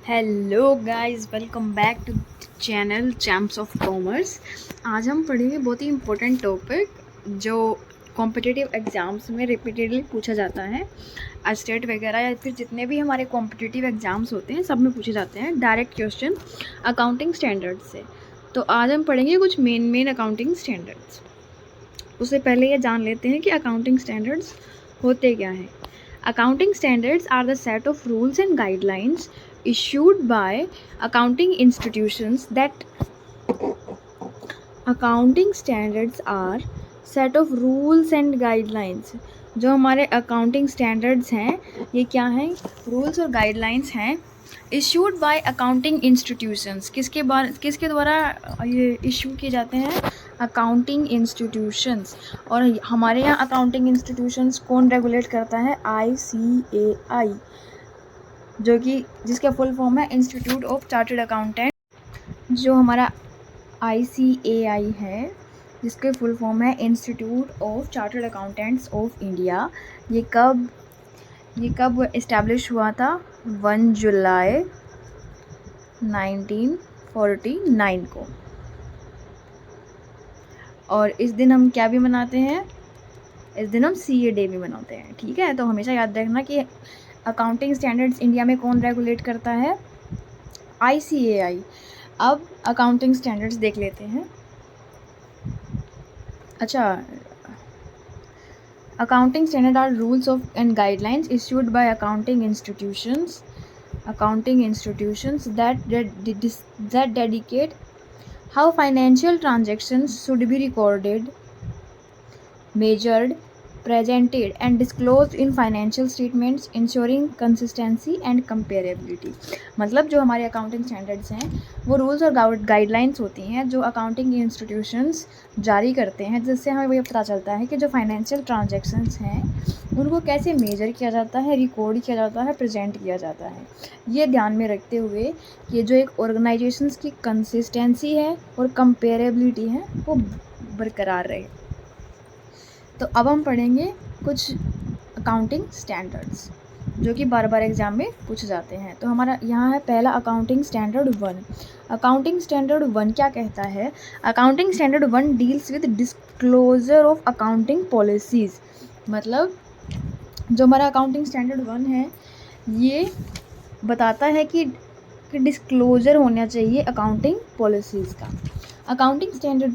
Hello guys, welcome back to channel champs of commerce. आज हम पढ़ेंगे बहुत ही इम्पोर्टेंट टॉपिक जो कॉम्पिटिटिव एग्ज़ाम्स में रिपीटेडली पूछा जाता है। स्टेट वगैरह या फिर जितने भी हमारे कॉम्पिटिटिव एग्ज़ाम्स होते हैं सब में पूछे जाते हैं डायरेक्ट क्वेश्चन अकाउंटिंग स्टैंडर्ड से। तो आज हम पढ़ेंगे कुछ मेन अकाउंटिंग स्टैंडर्ड्स। उससे पहले ये जान लेते हैं कि अकाउंटिंग स्टैंडर्ड्स होते क्या हैं। Accounting standards are the set of rules and guidelines issued by accounting institutions that accounting standards are set of rules and guidelines। जो हमारे अकाउंटिंग स्टैंडर्ड्स हैं ये क्या हैं? रूल्स और गाइडलाइंस हैं इशूड बाय अकाउंटिंग इंस्टीट्यूशंस। किसके द्वारा ये इशू किए जाते हैं? Accounting institutions. और हमारे यहाँ अकाउंटिंग इंस्टीट्यूशंस कौन रेगुलेट करता है? ICAI, जो कि जिसका फुल फॉर्म है इंस्टीट्यूट ऑफ चार्टर्ड अकाउंटेंट। जो हमारा ICAI है जिसके फुल फॉर्म है institute of chartered accountants of India. ये कब इस्टेब्लिश हुआ था? 1 जुलाई 1949 को। और इस दिन हम क्या भी मनाते हैं? इस दिन हम CA डे भी मनाते हैं। ठीक है, तो हमेशा याद रखना कि अकाउंटिंग स्टैंडर्ड्स इंडिया में कौन रेगुलेट करता है? ICAI। अब अकाउंटिंग स्टैंडर्ड्स देख लेते हैं। अच्छा, accounting standard are rules of and guidelines issued by accounting institutions that dedicate how financial transactions should be recorded, measured, presented and disclosed in financial statements, ensuring consistency and comparability। मतलब जो हमारे accounting standards हैं वो rules और guidelines होती हैं जो accounting institutions जारी करते हैं, जिससे हमें ये पता चलता है कि जो फाइनेंशियल ट्रांजैक्शंस हैं उनको कैसे मेजर किया जाता है, रिकॉर्ड किया जाता है, प्रेजेंट किया जाता है। ये ध्यान में रखते हुए कि जो एक ऑर्गेनाइजेशंस की कंसिस्टेंसी है और कंपेरेबिलिटी है वो बरकरार रहे। तो अब हम पढ़ेंगे कुछ अकाउंटिंग स्टैंडर्ड्स जो कि बार बार एग्जाम में पूछे जाते हैं। तो हमारा यहाँ है पहला अकाउंटिंग स्टैंडर्ड 1। अकाउंटिंग स्टैंडर्ड 1 क्या कहता है? Accounting standard 1 deals with disclosure of accounting policies. मतलब जो हमारा अकाउंटिंग स्टैंडर्ड 1 है ये बताता है कि डिस्क्लोजर होना चाहिए अकाउंटिंग पॉलिसीज़ का। अकाउंटिंग स्टैंडर्ड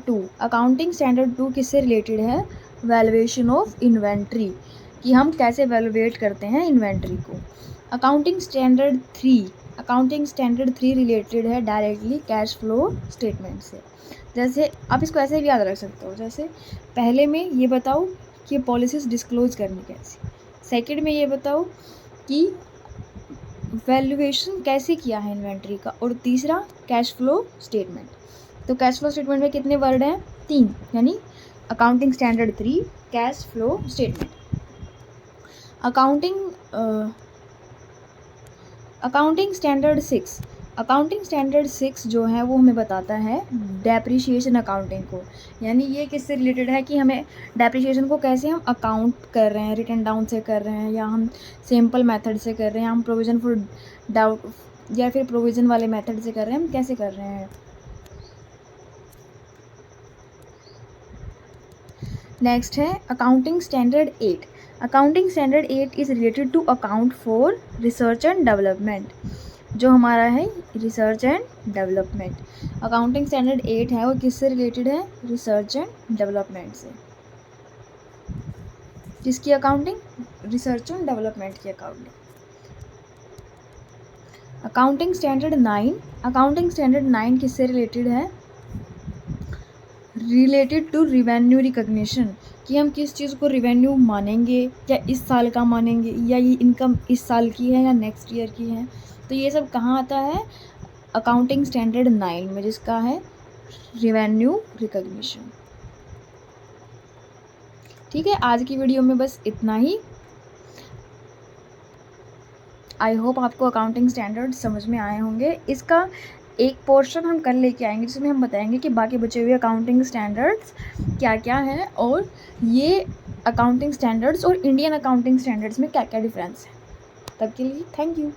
2 किससे रिलेटेड है? वैल्यूएशन ऑफ इन्वेंट्री, कि हम कैसे वैल्यूएट करते हैं इन्वेंट्री को। अकाउंटिंग स्टैंडर्ड 3 रिलेटेड है डायरेक्टली कैश फ्लो स्टेटमेंट से। जैसे आप इसको ऐसे भी याद रख सकते हो, जैसे पहले में ये बताओ कि पॉलिसीज़ डिस्क्लोज करनी कैसे, सेकंड में ये बताओ कि वैल्यूएशन कैसे किया है इन्वेंट्री का, और तीसरा कैश फ्लो स्टेटमेंट। तो कैश फ्लो स्टेटमेंट में कितने वर्ड हैं? 3, यानी accounting standard 3 cash flow statement. Accounting standard 6 जो है वो हमें बताता है डेप्रिसिएशन अकाउंटिंग को। यानी ये किससे रिलेटेड है कि हमें डेप्रिसिएशन को कैसे हम अकाउंट कर रहे हैं, रिटन डाउन से कर रहे हैं या हम सिंपल मेथड से कर रहे हैं, हम प्रोविज़न फॉर डाउट या फिर प्रोविज़न वाले मेथड से कर रहे हैं, हम कैसे कर रहे हैं। नेक्स्ट है accounting standard 8। Accounting standard 8 is related to account for research and development. जो हमारा है research and development, accounting standard 8 है वो किससे रिलेटेड है? रिसर्च एंड डेवलपमेंट से। किसकी अकाउंटिंग? रिसर्च एंड डेवलपमेंट की अकाउंटिंग। अकाउंटिंग स्टैंडर्ड 9 किससे रिलेटेड है? रिलेटेड टू रिवेन्यू रिकग्निशन, कि हम किस चीज़ को रिवेन्यू मानेंगे, क्या इस साल का मानेंगे या ये इनकम इस साल की है या नेक्स्ट ईयर की है। तो ये सब कहाँ आता है? अकाउंटिंग स्टैंडर्ड 9 में, जिसका है रिवेन्यू रिकग्निशन। ठीक है, आज की वीडियो में बस इतना ही। आई होप आपको अकाउंटिंग स्टैंडर्ड समझ में आए होंगे। इसका एक पोर्शन हम कल लेके आएंगे जिसमें हम बताएंगे कि बाकी बचे हुए अकाउंटिंग स्टैंडर्ड्स क्या क्या हैं और ये अकाउंटिंग स्टैंडर्ड्स और इंडियन अकाउंटिंग स्टैंडर्ड्स में क्या क्या डिफरेंस है। तब के लिए थैंक यू।